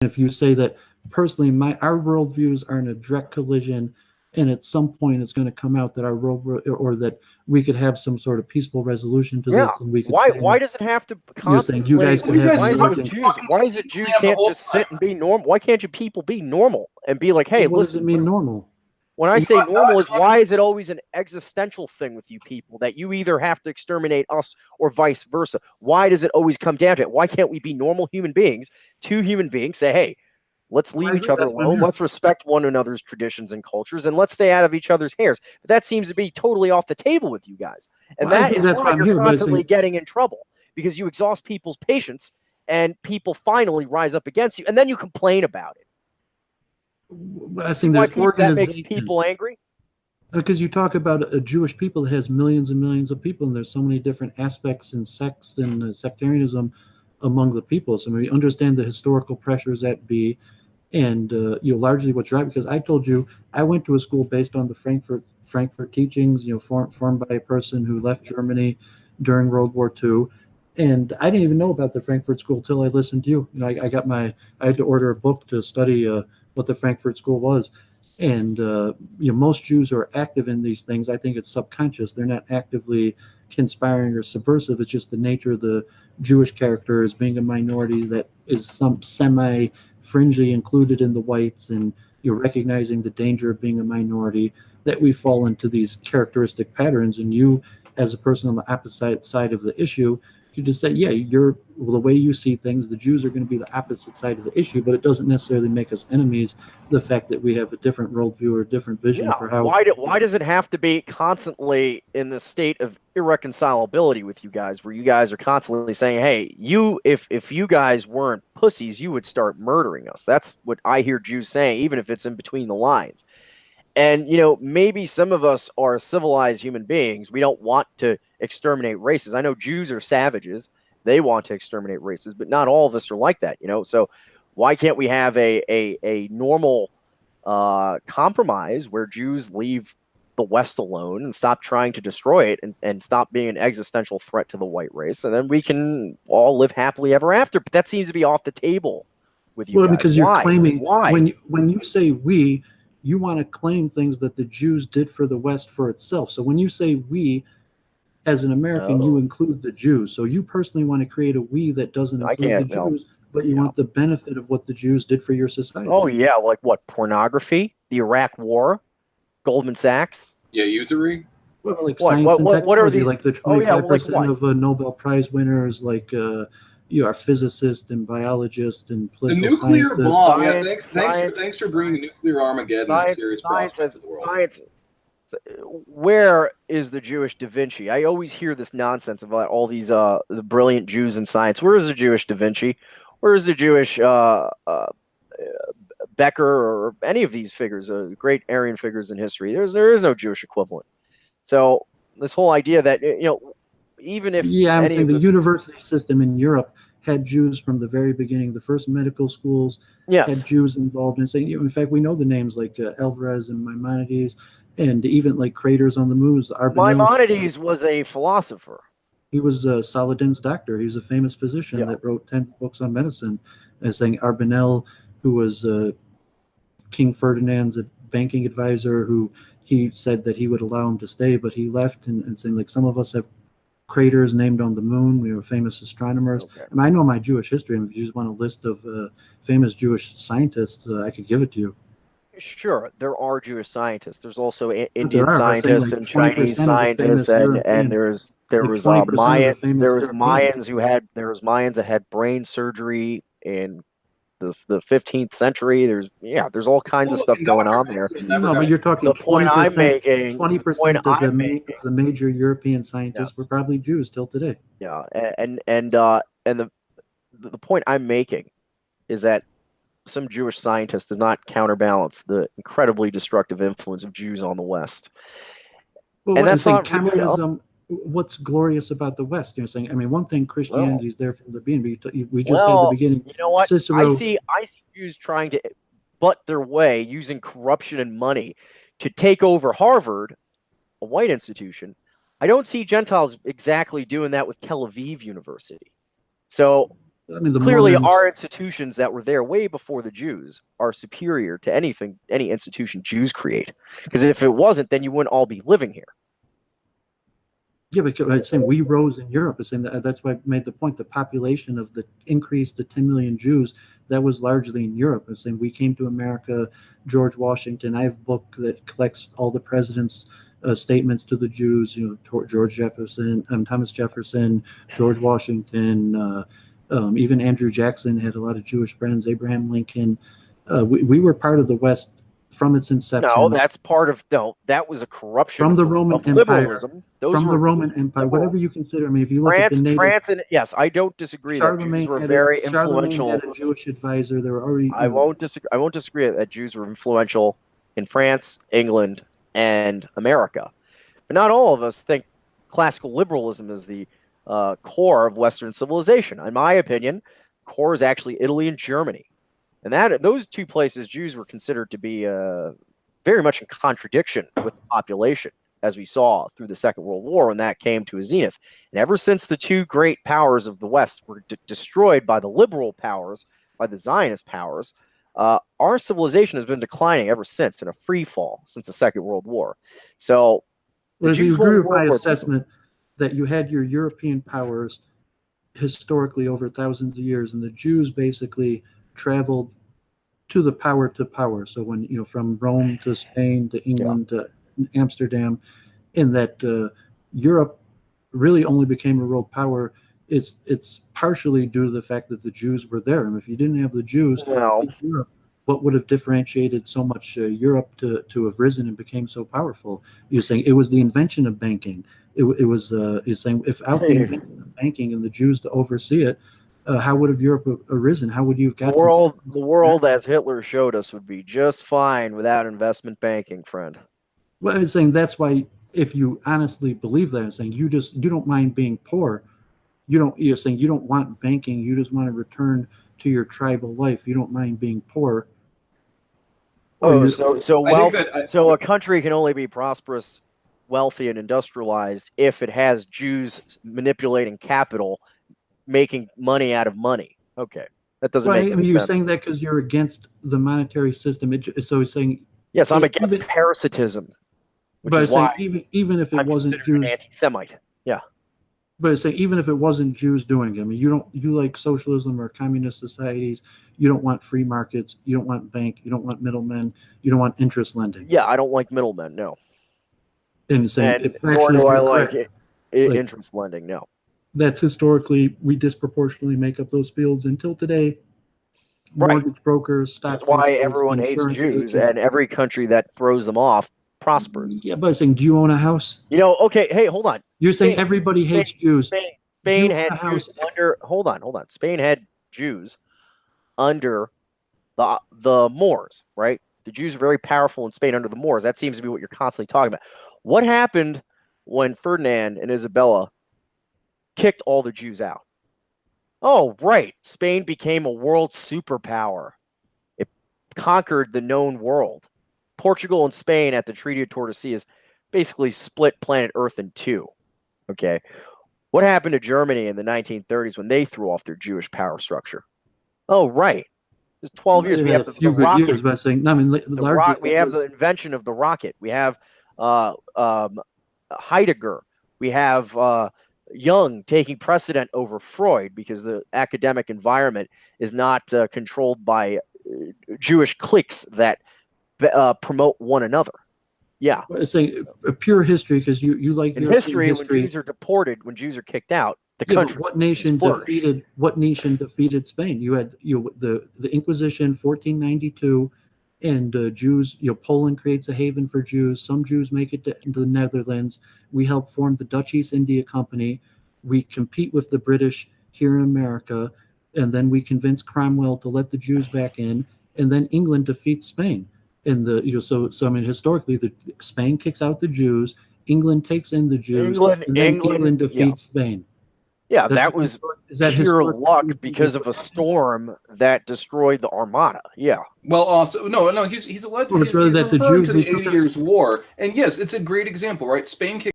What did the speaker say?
if you say that personally, our worldviews are in a direct collision, and at some point it's going to come out that our world, or that we could have some sort of peaceful resolution to Yeah. this, and we could Why say, why does it have to you're saying you guys constantly? could You have guys Why is it stop with emergent. Jews? talking Why to is it me Jews the can't whole just time. sit and be normal? Why can't you people be normal and be like, hey, What does it listen, mean normal? when I You say know, normal is why is it always an existential thing with you people that you either have to exterminate us or vice versa? Why does it always come down to it? Why can't we be normal human beings, two human beings, say, hey, let's Well, leave I each agree. other That's what I'm alone, here. let's respect one another's traditions and cultures, and let's stay out of each other's hairs. But that seems to be totally off the table with you guys. And Well, I that agree. is That's why why I'm you're here. But it's constantly saying, getting in trouble because you exhaust people's patience and people finally rise up against you and then you complain about it. I See think why the that makes organization, people angry? because you talk about a Jewish people that has millions and millions of people, and there's so many different aspects and sects and sectarianism among the people. So we understand the historical pressures that be, and largely what's right. Because I told you I went to a school based on the Frankfurt teachings, formed by a person who left Germany during World War II. And I didn't even know about the Frankfurt School till I listened to you. I had to order a book to study what the Frankfurt School was, and most Jews who are active in these things, I think it's subconscious. They're not actively conspiring or subversive. It's just the nature of the Jewish character as being a minority that is some semi fringely included in the whites, and you're recognizing the danger of being a minority, that we fall into these characteristic patterns. And you, as a person on the opposite side of the issue, you just say, yeah, the way you see things, the Jews are going to be the opposite side of the issue, but it doesn't necessarily make us enemies. The fact that we have a different worldview or a different vision Yeah. for how. Why does it have to be constantly in the state of irreconcilability with you guys, where you guys are constantly saying, "Hey, if you guys weren't pussies, you would start murdering us." That's what I hear Jews saying, even if it's in between the lines. And maybe some of us are civilized human beings. We don't want to exterminate races. I know Jews are savages; they want to exterminate races, but not all of us are like that. So why can't we have a normal compromise where Jews leave the West alone and stop trying to destroy it and stop being an existential threat to the white race, and then we can all live happily ever after? But that seems to be off the table with you Well, guys. because you're Why? claiming, Why? when you say we, you want to claim things that the Jews did for the West for itself. So when you say we, as an American, you Oh, include the Jews. So you personally want to create a we that doesn't I include the can't. No. Jews, but you Yeah. want the benefit of what the Jews did for your Oh society. yeah, like what? Pornography, the Iraq War, Goldman Sachs. Yeah, usury. Well, like What? science What? and What are technology, these? like the Oh yeah, like 25% what? of Nobel Prize winners, like you are physicists and biologists and The political nuclear scientists. bomb. Yeah, Science, thanks for bringing nuclear Armageddon as a serious science, prospect to the world. science. Where is the Jewish Da Vinci? I always hear this nonsense about all these the brilliant Jews in science. Where is the Jewish Da Vinci? Where is the Jewish Becker or any of these figures, great Aryan figures in history? There is no Jewish equivalent. So this whole idea that even if Yeah, I'm any saying of the us, university system in Europe had Jews from the very beginning. The first medical schools had yes, Jews involved in saying, in fact, we know the names like Alvarez and Maimonides, and even like craters on the moons. Arbanel, Maimonides was a philosopher. he was Saladin's doctor. He was a famous physician Yeah, that wrote 10 books on medicine. As saying Arbanel, who was King Ferdinand's banking advisor, who he said that he would allow him to stay, but he left, and saying like some of us have craters named on the moon. We were famous astronomers. okay. I mean, I know my Jewish history. And if you just want a list of famous Jewish scientists, I could give it to you. Sure, there are Jewish scientists. There's also But there Indian are, but saying scientists like and Chinese 20% of the scientists, famous and European, there like was 20% of the Mayan famous there was Europeans. Mayans that had brain surgery in the 15th century. There's all kinds of Well, stuff and going Dr. on there. Mengele never No, but got. you're talking The point I'm 20%. making, the point 20% I'm of making, the major European scientists were yes, probably Jews till today. yeah, and the point I'm making is that some Jewish scientist does not counterbalance the incredibly destructive influence of Jews on the West. Well, And what I'm that's saying, not really up. communism. What's glorious about the West? You're saying. I mean, one thing Well, Christianity is there from the beginning. But we just said at the well, beginning, you know what? Cicero. I see Jews trying to butt their way using corruption and money to take over Harvard, a white institution. I don't see Gentiles exactly doing that with Tel Aviv University. So I mean, the clearly Mormons, our institutions that were there way before the Jews are superior to any institution Jews create. Because if it wasn't, then you wouldn't all be living here. yeah, but I'm saying we rose in Europe. I'm saying that's why I made the point. The population of the increase to 10 million Jews, that was largely in Europe. I'm saying we came to America, George Washington. I have a book that collects all the presidents' statements to the Jews. George Jefferson, Thomas Jefferson, George Washington, even Andrew Jackson had a lot of Jewish friends. Abraham Lincoln. We were part of the West from its inception. No, that was a corruption from the Roman of Empire. liberalism. Those From were the Roman Empire, liberal. whatever you consider. I mean, if you look at the native, France, and yes, I don't disagree that Jews were very influential. Charlemagne had a Jewish advisor. There were already. I won't disagree that Jews were influential in France, England, and America. But not all of us think classical liberalism is the core of Western civilization. In my opinion, core is actually Italy and Germany. And those two places, Jews were considered to be very much in contradiction with the population, as we saw through the Second World War when that came to a zenith. And ever since the two great powers of the West were destroyed by the liberal powers, by the Zionist powers, our civilization has been declining ever since in a free fall since the Second World War. So, if you agree with my assessment that you had your European powers historically over thousands of years, and the Jews basically traveled to power. So when from Rome to Spain to England to Amsterdam, in that Europe really only became a world power. It's partially due to the fact that the Jews were there. And if you didn't have the Jews in Europe, what would have differentiated so much Europe to have risen and became so powerful? You're saying it was the invention of banking. It was you're saying without the invention of banking and the Jews to oversee it, how would have Europe arisen? How would you have got the world as Hitler showed us would be just fine without investment banking, friend? Well, I was saying that's why, if you honestly believe that, I'm saying you don't mind being poor. You're saying you don't want banking. You just want to return to your tribal life. You don't mind being poor. So a country can only be prosperous, wealthy, and industrialized if it has Jews manipulating capital, making money out of money. Okay, that doesn't make any sense. You're saying that because you're against the monetary system. So he's saying yes, I'm against parasitism, which is why even if it wasn't Jews, an anti-Semite. Yeah, but it's saying even if it wasn't Jews doing it. I mean, you like socialism or communist societies. You don't want free markets. You don't want bank. You don't want middlemen. You don't want interest lending. Yeah, I don't like middlemen. No. And saying nor do I like interest lending. No. That's historically, we disproportionately make up those fields until today. Mortgage brokers, stock. That's why everyone hates Jews, and every country that throws them off prospers. Yeah, but I'm saying, do you own a house? Okay, hey, hold on. You're saying everybody hates Jews. Spain had Jews under. Hold on. Spain had Jews under the Moors, right? The Jews are very powerful in Spain under the Moors. That seems to be what you're constantly talking about. What happened when Ferdinand and Isabella kicked all the Jews out? Oh, right. Spain became a world superpower. It conquered the known world. Portugal and Spain at the Treaty of Tordesillas basically split planet Earth in two. Okay. What happened to Germany in the 1930s when they threw off their Jewish power structure? Oh, right. It's 12 years. We have a few good years, but saying, I mean, we have the invention of the rocket. We have Heidegger. We have Jung taking precedent over Freud because the academic environment is not controlled by Jewish cliques that promote one another. Yeah, it's saying a pure history because you like in history. When Jews are deported, when Jews are kicked out, the country. What nation defeated Spain? You had the Inquisition, 1492, and Jews. Poland creates a haven for Jews. Some Jews make it to the Netherlands. We help form the Dutch East India Company. We compete with the British here in America, and then we convince Cromwell to let the Jews back in, and then England defeats Spain. And so I mean, historically, Spain kicks out the Jews, England takes in the Jews, and then England defeats Spain. Yeah, that was pure luck because of a storm that destroyed the Armada. Yeah. Well, also no, he's allowed to. Well, it's really that the Jews to the 80 Years' War, and yes, it's a great example, right? Spain kicked